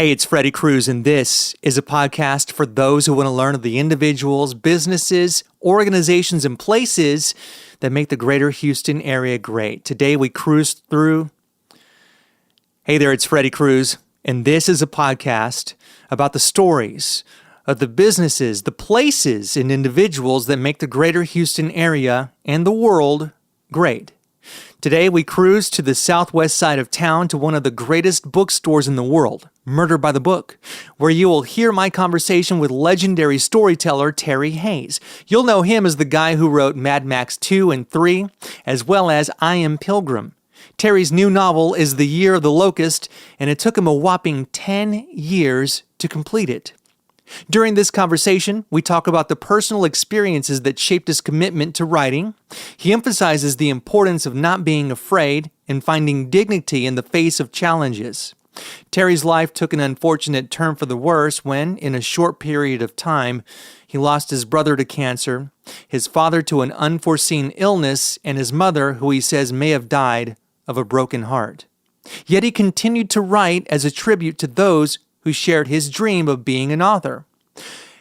Hey, it's Freddie Cruz, and this is a podcast for those who want to learn of the individuals, businesses, organizations, and places that make the greater Houston area great. Today, we cruise through... Hey there, it's Freddie Cruz, and this is a podcast about the stories of the businesses, the places, and individuals that make the greater Houston area and the world great. Today, we cruise to the southwest side of town to one of the greatest bookstores in the world, Murder by the Book, where you will hear my conversation with legendary storyteller Terry Hayes. You'll know him as the guy who wrote Mad Max 2 and 3, as well as I Am Pilgrim. Terry's new novel is The Year of the Locust, and it took him a whopping 10 years to complete it. During this conversation, we talk about the personal experiences that shaped his commitment to writing. He emphasizes the importance of not being afraid and finding dignity in the face of challenges. Terry's life took an unfortunate turn for the worse when, in a short period of time, he lost his brother to cancer, his father to an unforeseen illness, and his mother, who he says may have died of a broken heart. Yet he continued to write as a tribute to those who shared his dream of being an author.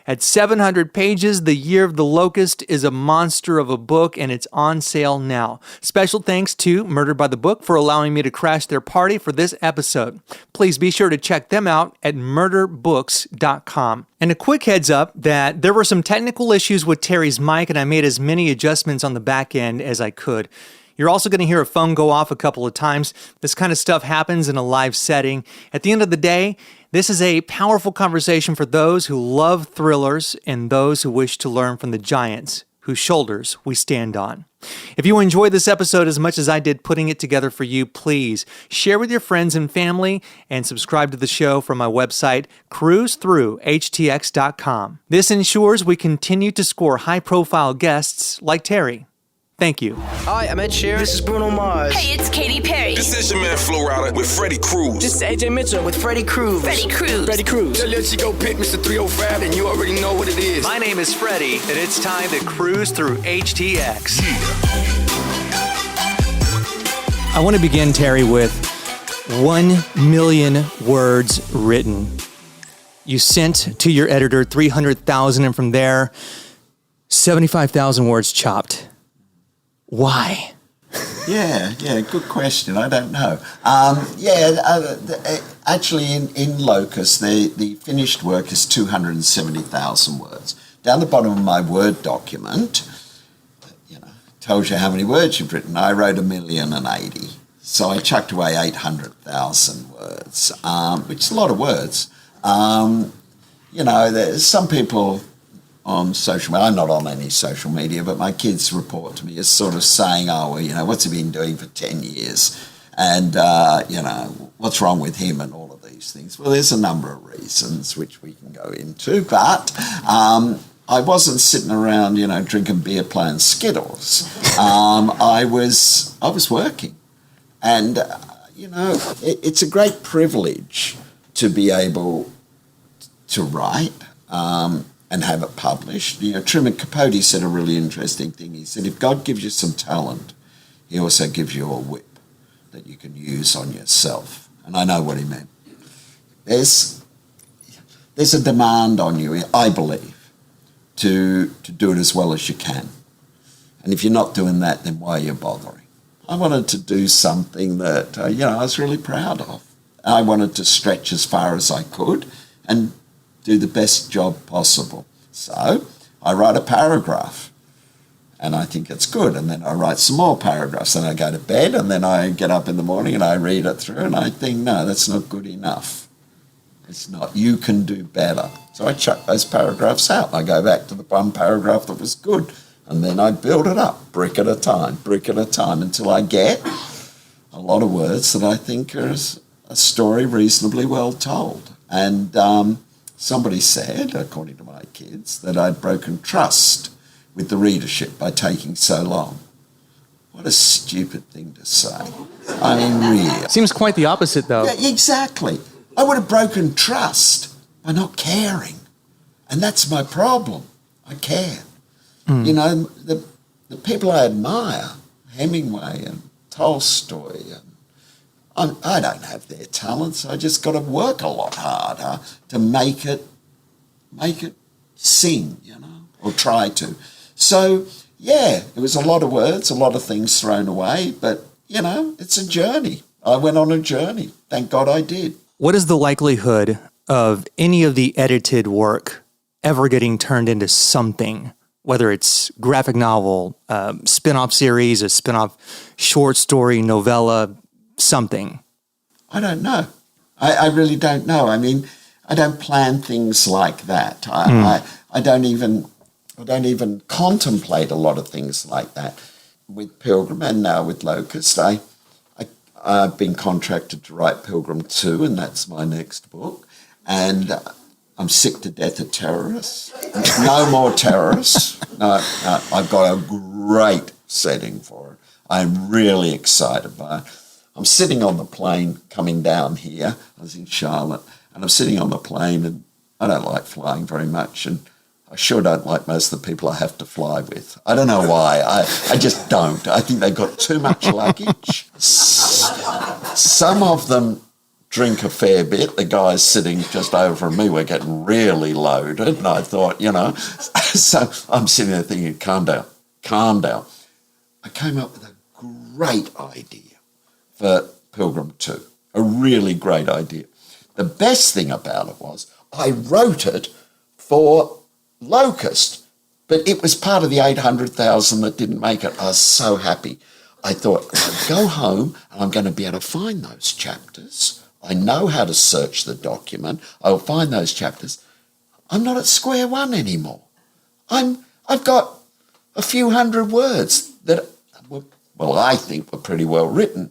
At 700 pages, The Year of the Locust is a monster of a book, and it's on sale now. Special thanks to Murder by the Book for allowing me to crash their party for this episode. Please be sure to check them out at murderbooks.com. And a quick heads up that there were some technical issues with Terry's mic, and I made as many adjustments on the back end as I could. You're also going to hear a phone go off a couple of times. This kind of stuff happens in a live setting. At the end of the day, this is a powerful conversation for those who love thrillers and those who wish to learn from the giants whose shoulders we stand on. If you enjoyed this episode as much as I did putting it together for you, please share with your friends and family and subscribe to the show from my website, cruisethroughhtx.com. This ensures we continue to score high-profile guests like Terry. Thank you. Hi, I'm Ed Sheeran. This is Bruno Mars. Hey, it's Katy Perry. This is your man Flo Rida with Freddie Cruz. This is AJ Mitchell with Freddie Cruz. Freddie Cruz. Freddie Cruz. Tell your chico pick Mr. 305 and you already know what it is. My name is Freddie, and it's time to cruise through HTX. I want to begin, Terry, with 1 million words written. You sent to your editor 300,000, and from there, 75,000 words chopped. Why? Yeah, good question. I don't know. Actually, in Locust, the finished work is 270,000 words. Down the bottom of my Word document, tells you how many words you've written. I wrote 1,080,000. So I chucked away 800,000 words, which is a lot of words. There's some people on social media. I'm not on any social media, but my kids report to me as sort of saying, what's he been doing for 10 years? And, what's wrong with him and all of these things? Well, there's a number of reasons which we can go into, but I wasn't sitting around, drinking beer, playing Skittles. I was working. And, it's a great privilege to be able to write, and have it published. Truman Capote said a really interesting thing. He said, if God gives you some talent, he also gives you a whip that you can use on yourself. And I know what he meant. There's a demand on you, I believe, to do it as well as you can. And if you're not doing that, then why are you bothering? I wanted to do something that, I was really proud of. I wanted to stretch as far as I could and do the best job possible. So I write a paragraph and I think it's good, and then I write some more paragraphs, and I go to bed, and then I get up in the morning and I read it through and I think, no, that's not good enough. It's not. You can do better. So I chuck those paragraphs out. I go back to the one paragraph that was good, and then I build it up brick at a time, until I get a lot of words that I think are a story reasonably well told. And somebody said, according to my kids, that I'd broken trust with the readership by taking so long. What a stupid thing to say. I mean, really. Seems quite the opposite, though. Yeah, exactly. I would have broken trust by not caring. And that's my problem. I care. The people I admire, Hemingway and Tolstoy, and I don't have their talents. I just got to work a lot harder to make it sing, or try to. So, yeah, it was a lot of words, a lot of things thrown away, but, it's a journey. I went on a journey. Thank God I did. What is the likelihood of any of the edited work ever getting turned into something, whether it's graphic novel, spin-off series, a spin-off short story, novella, something? I don't know. I really don't know. I mean, I don't plan things like that. I don't even contemplate a lot of things like that. With Pilgrim and now with Locust, I've been contracted to write Pilgrim 2, and that's my next book. And I'm sick to death of terrorists. No more terrorists. No, I've got a great setting for it. I'm really excited by it. I'm sitting on the plane coming down here. I was in Charlotte, and I'm sitting on the plane, and I don't like flying very much, and I sure don't like most of the people I have to fly with. I don't know why. I just don't. I think they've got too much luggage. Some of them drink a fair bit. The guys sitting just over from me were getting really loaded, and I thought, so I'm sitting there thinking, calm down. I came up with a great idea for Pilgrim 2, a really great idea. The best thing about it was I wrote it for Locust, but it was part of the 800,000 that didn't make it. I was so happy. I thought, I'll go home and I'm going to be able to find those chapters. I know how to search the document. I'll find those chapters. I'm not at square one anymore. I've got a few hundred words that I think were pretty well written.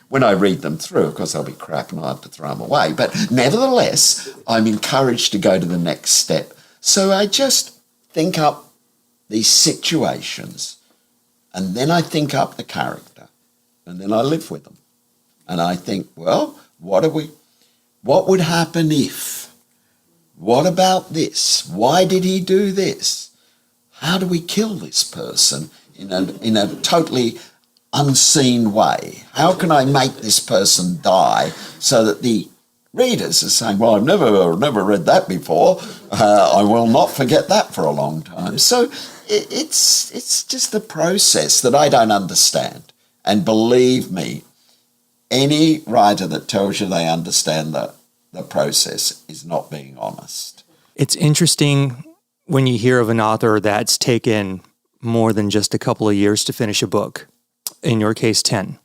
When I read them through, of course, I'll be crap and I'll have to throw them away. But nevertheless, I'm encouraged to go to the next step. So I just think up these situations, and then I think up the character, and then I live with them. And I think, well, what would happen if? What about this? Why did he do this? How do we kill this person in a totally unseen way? How can I make this person die so that the readers are saying, well, I've never read that before. I will not forget that for a long time. So it's just a process that I don't understand. And believe me, any writer that tells you they understand the process is not being honest. It's interesting when you hear of an author that's taken more than just a couple of years to finish a book. In your case, 10.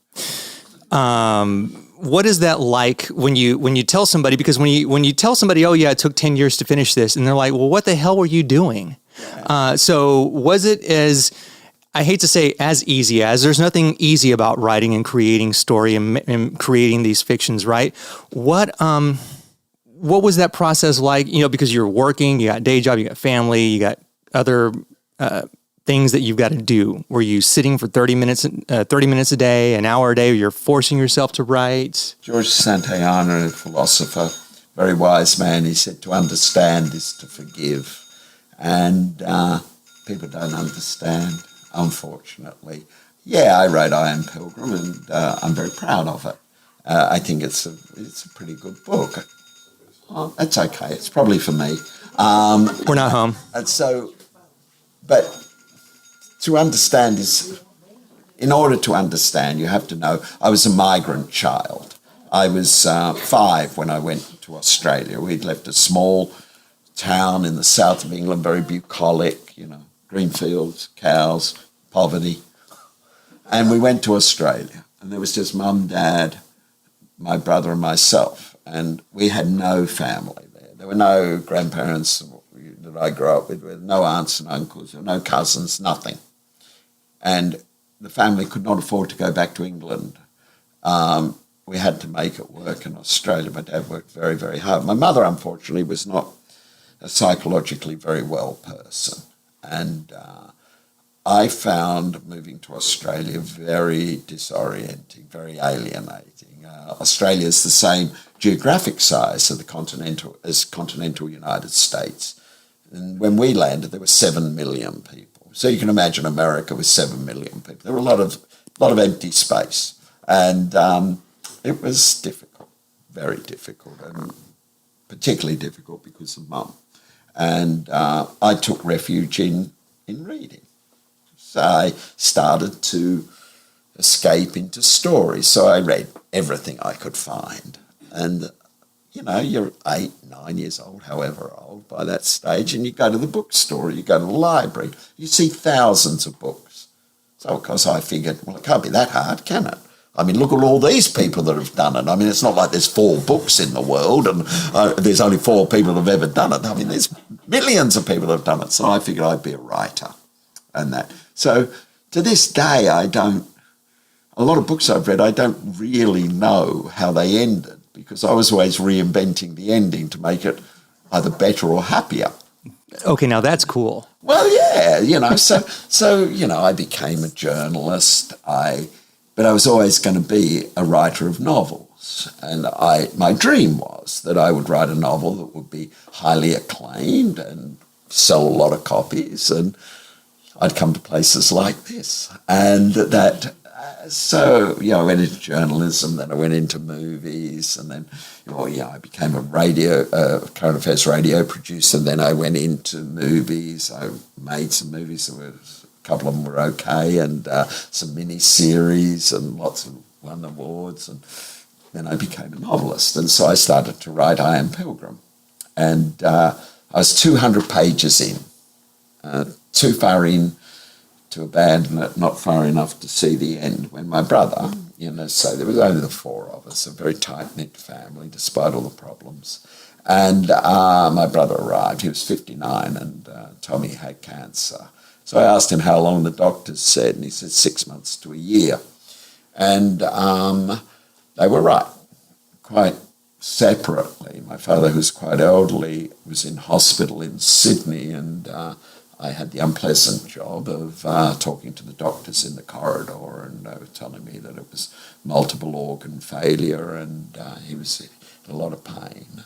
What is that like when you tell somebody, because when you tell somebody, oh yeah, it took 10 years to finish this, and they're like, well, what the hell were you doing? So was it I hate to say as easy as, there's nothing easy about writing and creating story and creating these fictions, right? What was that process like? Because you're working, you got day job, you got family, you got other things that you've got to do. Were you sitting for 30 minutes a day, an hour a day, or you're forcing yourself to write? George Santayana, a philosopher, very wise man, he said, to understand is to forgive. And people don't understand, unfortunately. Yeah, I wrote I Am Pilgrim, and I'm very proud of it. I think it's a pretty good book. Oh, that's okay. It's probably for me. We're not home. And so, but to understand in order to understand, you have to know I was a migrant child. I was 5 when I went to Australia. We'd left a small town in the south of England, very bucolic, green fields, cows, poverty. And we went to Australia, and there was just mum, dad, my brother and myself, and we had no family there. There were no grandparents that I grew up with, no aunts and uncles, no cousins, nothing. And the family could not afford to go back to England. We had to make it work in Australia. My dad worked very, very hard. My mother, unfortunately, was not a psychologically very well person. And I found moving to Australia very disorienting, very alienating. Australia is the same geographic size of the continental United States. And when we landed, there were 7 million people. So you can imagine America with 7 million people. There were a lot of empty space. And It was difficult, very difficult, and particularly difficult because of Mum. And I took refuge in reading. So I started to escape into stories. So I read everything I could find. And, you're 8, 9 years old, however old by that stage, and you go to the bookstore, you go to the library, you see thousands of books. So, of course, I figured, well, it can't be that hard, can it? I mean, look at all these people that have done it. I mean, it's not like there's 4 books in the world and there's only 4 people that have ever done it. I mean, there's millions of people that have done it. So I figured I'd be a writer and that. So to this day, a lot of books I've read, I don't really know how they ended because I was always reinventing the ending to make it either better or happier. Okay, now that's cool. Well, yeah, so I became a journalist. But I was always going to be a writer of novels. And my dream was that I would write a novel that would be highly acclaimed and sell a lot of copies. And I'd come to places like this. And I went into journalism, then I went into movies, and then, I became a current affairs radio producer. Then I went into movies. I made some movies that were... A couple of them were okay, and some mini-series and lots of won awards. And then I became a novelist. And so I started to write I Am Pilgrim. And I was 200 pages in, too far in to abandon it, not far enough to see the end, when my brother, so there was only the 4 of us, a very tight-knit family, despite all the problems. And my brother arrived. He was 59 and told me he had cancer. So I asked him how long the doctors said, and he said 6 months to a year. And they were right, quite separately. My father, who was quite elderly, was in hospital in Sydney, and I had the unpleasant job of talking to the doctors in the corridor, and they were telling me that it was multiple organ failure, and he was in a lot of pain.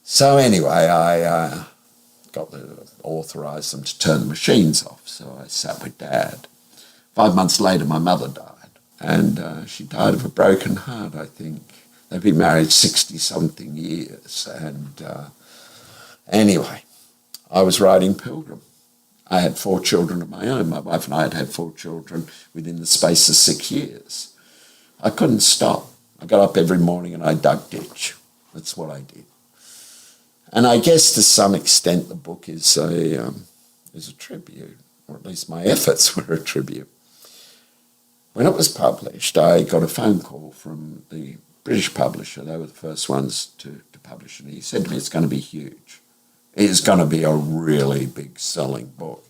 So anyway, I... authorised them to turn the machines off. So I sat with Dad. 5 months later, my mother died. And she died of a broken heart, I think. They've been married 60-something years. And anyway, I was writing Pilgrim. I had 4 children of my own. My wife and I had 4 children within the space of 6 years. I couldn't stop. I got up every morning and I dug ditch. That's what I did. And I guess to some extent the book is a tribute, or at least my efforts were a tribute. When it was published, I got a phone call from the British publisher. They were the first ones to publish it. He said to me, it's going to be huge. It's going to be a really big selling book.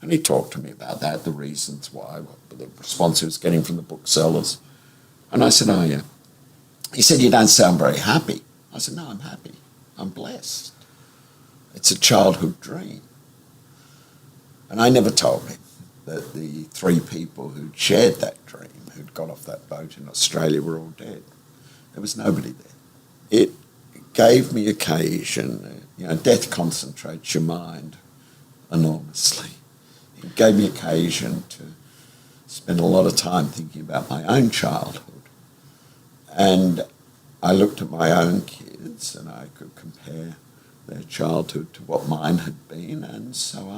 And he talked to me about that, the reasons why, the response he was getting from the booksellers. And I said, oh, yeah. He said, you don't sound very happy. I said, no, I'm happy. I'm blessed. It's a childhood dream. And I never told him that the 3 people who'd shared that dream, who'd got off that boat in Australia, were all dead. There was nobody there. It gave me occasion, death concentrates your mind enormously. It gave me occasion to spend a lot of time thinking about my own childhood. And I looked at my own kids and I could compare their childhood to what mine had been, and so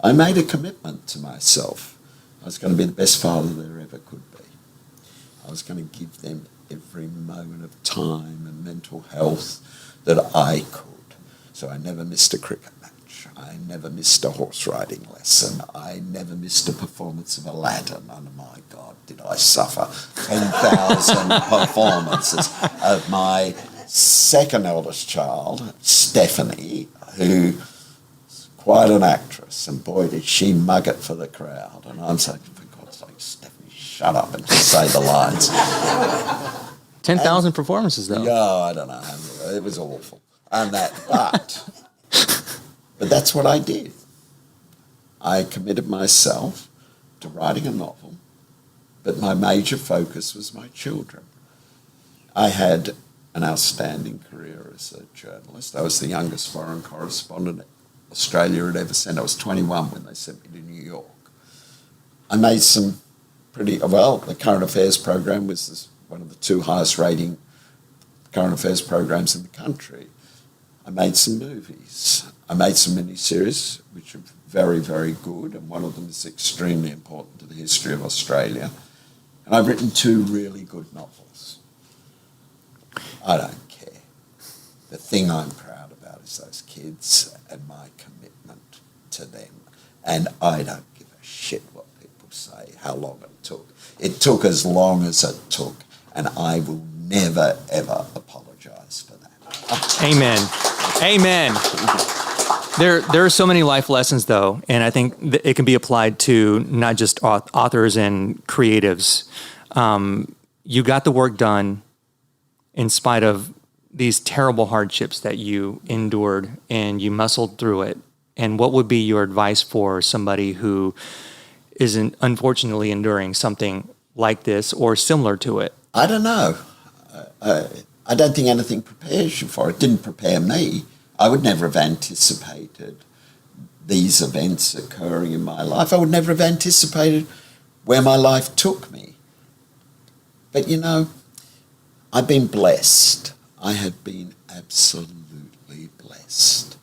I made a commitment to myself. I was going to be the best father there ever could be. I was going to give them every moment of time and mental health that I could. So I never missed a cricket match. I never missed a horse riding lesson. I never missed a performance of Aladdin. Oh my God, did I suffer 10,000 performances of my second eldest child, Stephanie, who's quite an actress, and boy did she mug it for the crowd. And I'm saying, for God's sake, Stephanie, shut up and just say the lines. 10,000 performances, though. Yeah, I don't know. It was awful. And but that's what I did. I committed myself to writing a novel, but my major focus was my children. I had an outstanding career as a journalist. I was the youngest foreign correspondent Australia had ever sent. I was 21 when they sent me to New York. I made some pretty well. The current affairs program was one of the 2 highest rating current affairs programs in the country. I made some movies. I made some miniseries, which are very, very good, and one of them is extremely important to the history of Australia. And I've written 2 really good novels. I don't care. The thing I'm proud about is those kids and my commitment to them. And I don't give a shit what people say, how long it took. It took as long as it took, and I will never, ever apologise for that. Amen. Amen. There are so many life lessons, though, and I think it can be applied to not just authors and creatives. You got the work done in spite of these terrible hardships that you endured, and you muscled through it. And what would be your advice for somebody who isn't unfortunately enduring something like this or similar to it? I don't know. I don't think anything prepares you for it. It didn't prepare me. I would never have anticipated these events occurring in my life. I would never have anticipated where my life took me. But, you know, I've been blessed. I have been absolutely blessed.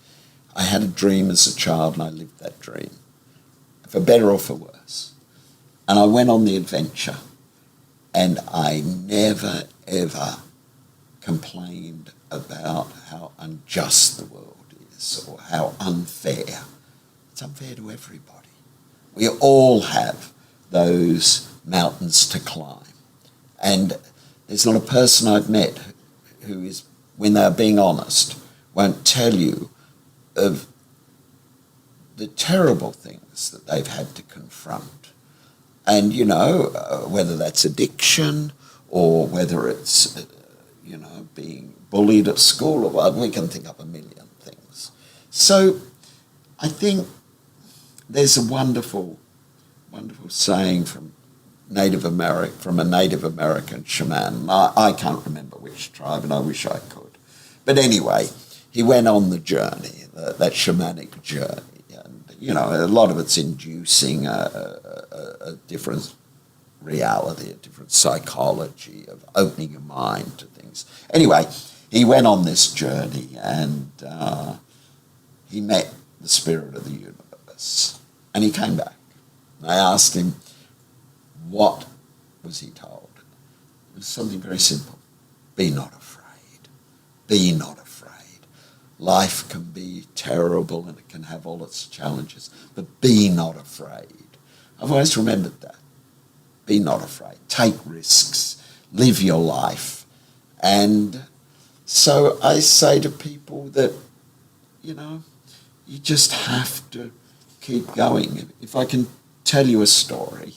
I had a dream as a child and I lived that dream, for better or for worse. And I went on the adventure and I never, ever complained about how unjust the world is or how unfair. It's unfair to everybody. We all have those mountains to climb. And there's not a person I've met who is, when they're being honest, won't tell you of the terrible things that they've had to confront. And, you know, whether that's addiction or whether it's, you know, being bullied at school, or we can think up a million things. So I think there's a wonderful, wonderful saying from a Native American shaman. I can't remember which tribe, and I wish I could. But anyway, he went on the journey, that shamanic journey. And, you know, a lot of it's inducing a different reality, a different psychology of opening your mind to things. Anyway, he went on this journey and he met the spirit of the universe. And he came back. I asked him, what was he told? It was something very simple. Be not afraid. Be not afraid. Life can be terrible and it can have all its challenges, but be not afraid. I've always remembered that. Be not afraid. Take risks. Live your life. And so I say to people that, you know, you just have to keep going. If I can tell you a story,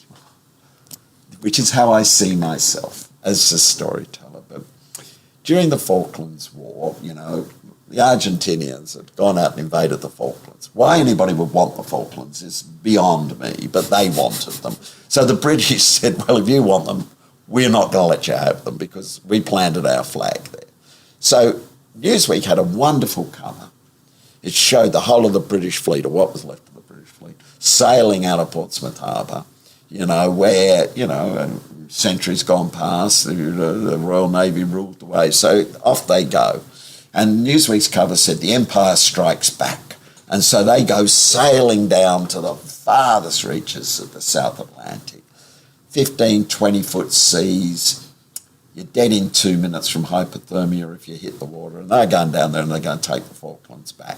which is how I see myself as a storyteller, but during the Falklands War, you know, the Argentinians had gone out and invaded the Falklands. Why anybody would want the Falklands is beyond me, but they wanted them. So the British said, well, if you want them, we're not going to let you have them because we planted our flag there. So Newsweek had a wonderful cover. It showed the whole of the British fleet, or what was left of the British fleet, sailing out of Portsmouth Harbour, you know, where, you know, centuries gone past, the Royal Navy ruled the way. So off they go. And Newsweek's cover said, the Empire strikes back. And so they go sailing down to the farthest reaches of the South Atlantic. 15, 20-foot seas. You're dead in 2 minutes from hypothermia if you hit the water. And they're going down there and they're going to take the Falklands back.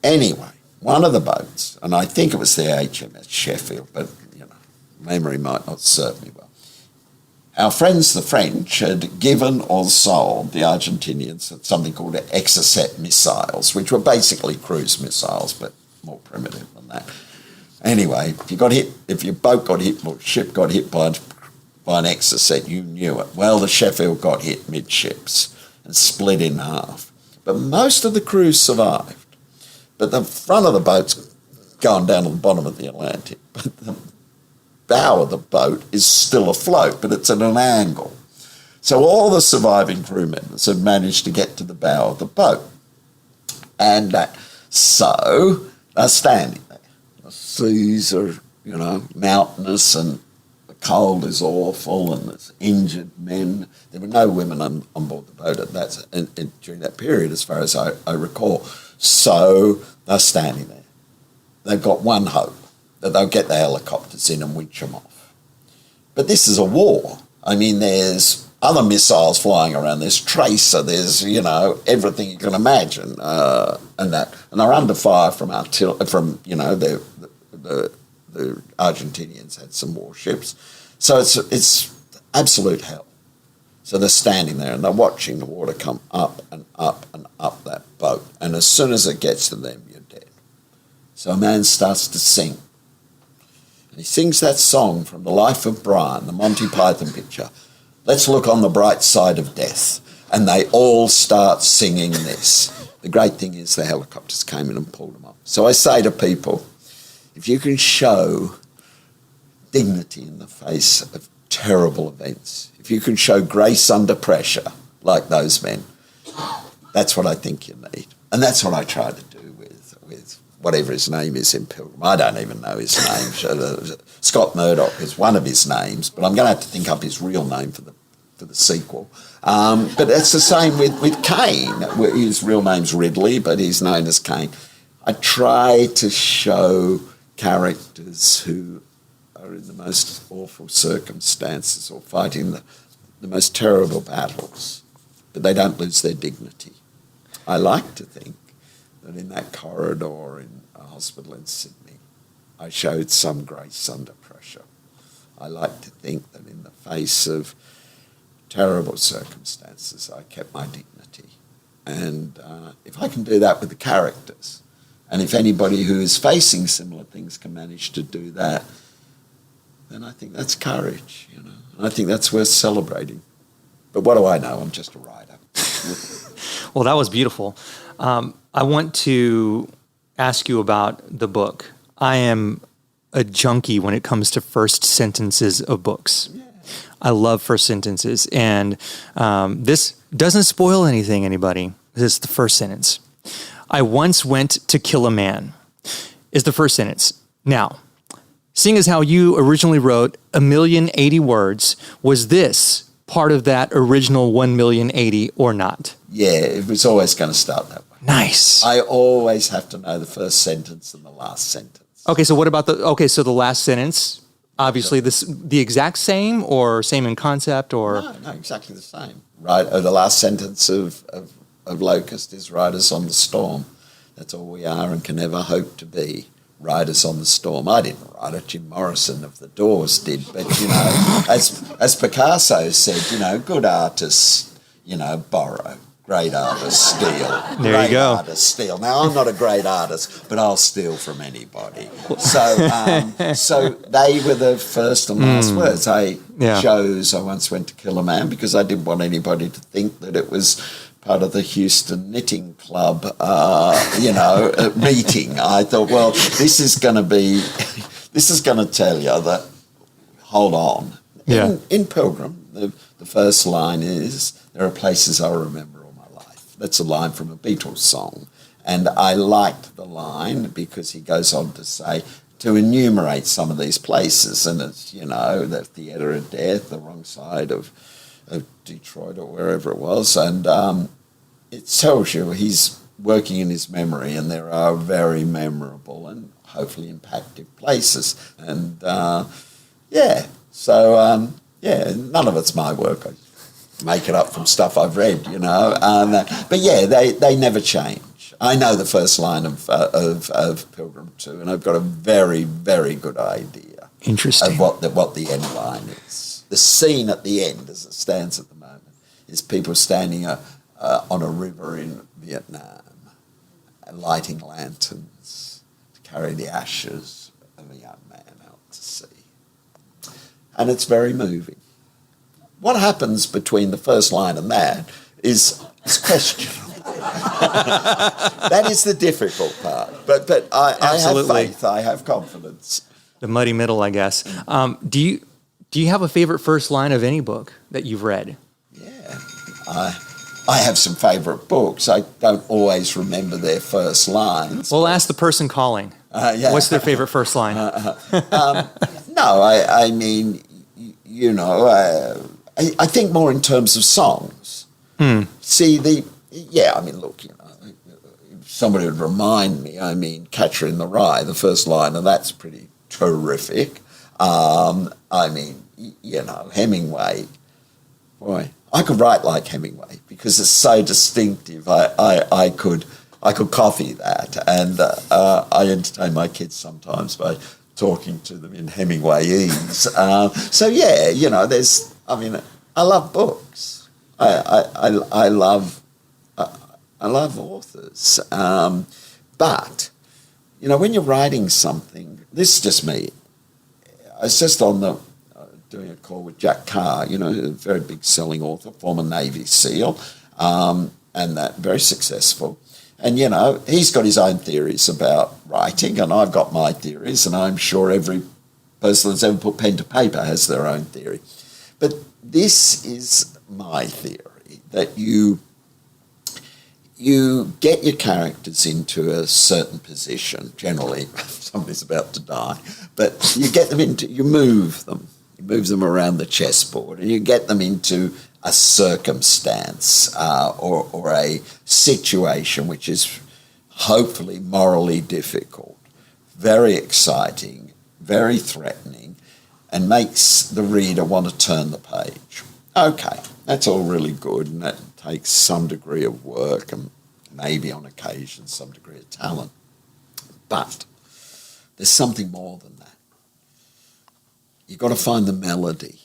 Anyway, one of the boats, and I think it was the HMS Sheffield, but, you know, memory might not serve me well. Our friends, the French, had given or sold the Argentinians something called Exocet missiles, which were basically cruise missiles, but more primitive than that. Anyway, if your boat got hit, or ship got hit by an Exocet, you knew it. Well, the Sheffield got hit midships and split in half. But most of the crews survived. But the front of the boat's gone down to the bottom of the Atlantic. But the bow of the boat is still afloat, but it's at an angle. So all the surviving crew members had managed to get to the bow of the boat. And so they're standing there. The seas are, you know, mountainous and the cold is awful and there's injured men. There were no women on board the boat during that period, as far as I recall. So they're standing there. They've got one hope, that they'll get the helicopters in and winch them off. But this is a war. I mean, there's other missiles flying around. There's tracer. There's, everything you can imagine, and they're under fire from the Argentinians had some warships. So it's absolute hell. So they're standing there and they're watching the water come up and up and up that boat. And as soon as it gets to them, you're dead. So a man starts to sing. And he sings that song from The Life of Brian, the Monty Python picture. Let's look on the bright side of death. And they all start singing this. The great thing is the helicopters came in and pulled them up. So I say to people, if you can show dignity in the face of terrible events, if you can show grace under pressure like those men, that's what I think you need. And that's what I try to do with whatever his name is in Pilgrim. I don't even know his name. Scott Murdoch is one of his names, but I'm going to have to think up his real name for the sequel. But it's the same with Cain. His real name's Ridley, but he's known as Cain. I try to show characters who are in the most awful circumstances or fighting the most terrible battles, but they don't lose their dignity. I like to think that in that corridor in a hospital in Sydney, I showed some grace under pressure. I like to think that in the face of terrible circumstances, I kept my dignity. And if I can do that with the characters, and if anybody who is facing similar things can manage to do that, then I think that's courage, And I think that's worth celebrating. But what do I know? I'm just a writer. Well, that was beautiful. I want to ask you about the book. I am a junkie when it comes to first sentences of books. Yeah. I love first sentences. And this doesn't spoil anything, anybody. This is the first sentence. I once went to kill a man is the first sentence. Now, seeing as how you originally wrote 1,080,000 words, was this part of that original 1,080,000 or not? Yeah, it was always going to start that way. Nice. I always have to know the first sentence and the last sentence. Okay, so what about so the last sentence, obviously the exact same or same in concept or? No, exactly the same. Right, the last sentence of Locust is riders on the storm. That's all we are and can never hope to be. Riders on the storm. I didn't write it. Jim Morrison of the Doors did. But, as Picasso said, good artists, borrow. Great artists steal. There you go. Great artists steal. Now, I'm not a great artist, but I'll steal from anybody. So they were the first and last words. I chose I once went to kill a man because I didn't want anybody to think that it was part of the Houston Knitting Club, meeting. I thought, well, this is going to tell you that, hold on. Yeah. In Pilgrim, the first line is, there are places I'll remember all my life. That's a line from a Beatles song. And I liked the line because he goes on to say, to enumerate some of these places, and it's, the Theatre of Death, the wrong side of Detroit or wherever it was, and it tells you he's working in his memory, and there are very memorable and hopefully impactful places, and none of it's my work. I make it up from stuff I've read, but they never change. I know the first line of Pilgrim 2, and I've got a very, very good idea. Interesting. Of what the end line is. The scene at the end, as it stands at the moment, is people standing on a river in Vietnam and lighting lanterns to carry the ashes of a young man out to sea. And it's very moving. What happens between the first line and that is questionable. That is the difficult part. But I have faith, I have confidence. The muddy middle, I guess. Do you have a favorite first line of any book that you've read? Yeah. I have some favourite books. I don't always remember their first lines. Well, ask the person calling. What's their favorite first line? No, I mean, I think more in terms of songs. See, look, if somebody would remind me, Catcher in the Rye, the first line, and that's pretty terrific. Hemingway, boy, I could write like Hemingway because it's so distinctive. I could copy that, and I entertain my kids sometimes by talking to them in Hemingwayese. I love books. I love authors. But when you're writing something, this is just me. I was just on doing a call with Jack Carr, a very big selling author, former Navy SEAL, and that very successful. And, he's got his own theories about writing, and I've got my theories, and I'm sure every person that's ever put pen to paper has their own theory. But this is my theory, that you get your characters into a certain position, generally somebody's about to die, but you get them you move them around the chessboard, and you get them into a circumstance or a situation which is hopefully morally difficult, very exciting, very threatening, and makes the reader want to turn the page. Okay, that's all really good, and that takes some degree of work and maybe on occasion some degree of talent. But there's something more than that. You've got to find the melody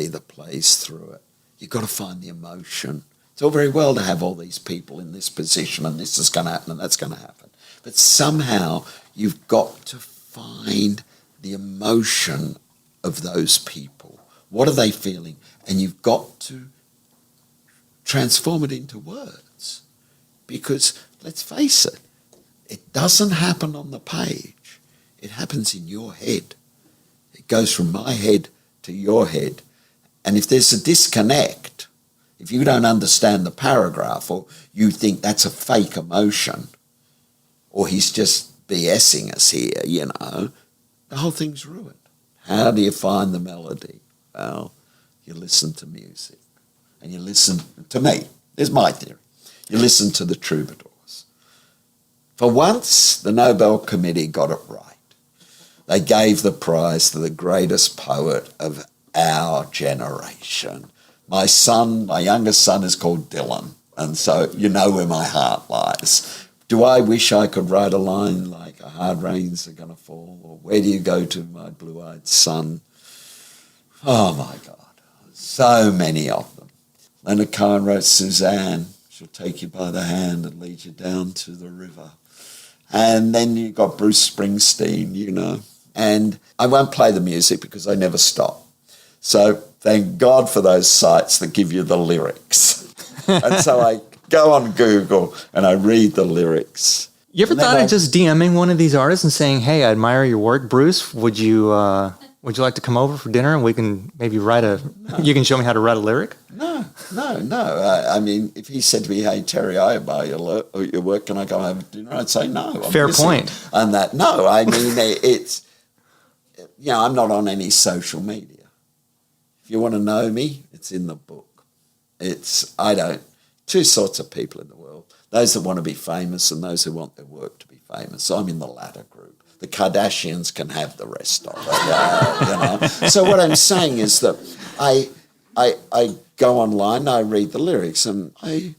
that plays through it. You've got to find the emotion. It's all very well to have all these people in this position and this is going to happen and that's going to happen. But somehow you've got to find the emotion of those people. What are they feeling? And you've got to transform it into words. Because, let's face it, it doesn't happen on the page. It happens in your head. It goes from my head to your head. And if there's a disconnect, if you don't understand the paragraph, or you think that's a fake emotion, or he's just BSing us here, the whole thing's ruined. How do you find the melody? Well, you listen to music. And you listen to me. There's my theory. You listen to the troubadours. For once, the Nobel Committee got it right. They gave the prize to the greatest poet of our generation. My youngest son is called Dylan, and so you know where my heart lies. Do I wish I could write a line like "A hard rains are gonna fall," or "Where do you go to, my blue-eyed son?" Oh my God, so many of them. Leonard Cohen wrote Suzanne, she'll take you by the hand and lead you down to the river. And then you got Bruce Springsteen, And I won't play the music because I never stop. So thank God for those sites that give you the lyrics. And so I go on Google and I read the lyrics. You ever thought of just DMing one of these artists and saying, "Hey, I admire your work, Bruce. Would you like to come over for dinner and we can maybe you can show me how to write a lyric?" No. If he said to me, "Hey, Terry, I admire your work, can I go have dinner?" I'd say no. Fair point. And that, it's, I'm not on any social media. If you want to know me, it's in the book. Two sorts of people in the world. Those that want to be famous and those who want their work to be famous. I'm in the latter group. The Kardashians can have the rest of it. So what I'm saying is that I go online, I read the lyrics, and I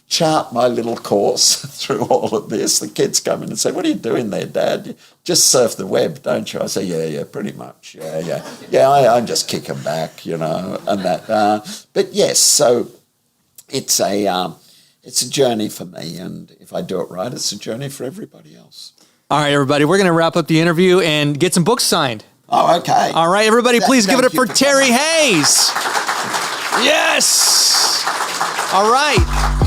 chart my little course through all of this. The kids come in and say, "What are you doing there, Dad? You just surf the web, don't you?" I say, yeah, pretty much. Yeah, I'm just kicking back, and that. But yes, so it's a journey for me, and if I do it right, it's a journey for everybody else. All right, everybody, we're going to wrap up the interview and get some books signed. Oh, okay. All right, everybody, please give it up for Terry Hayes. Yes. All right.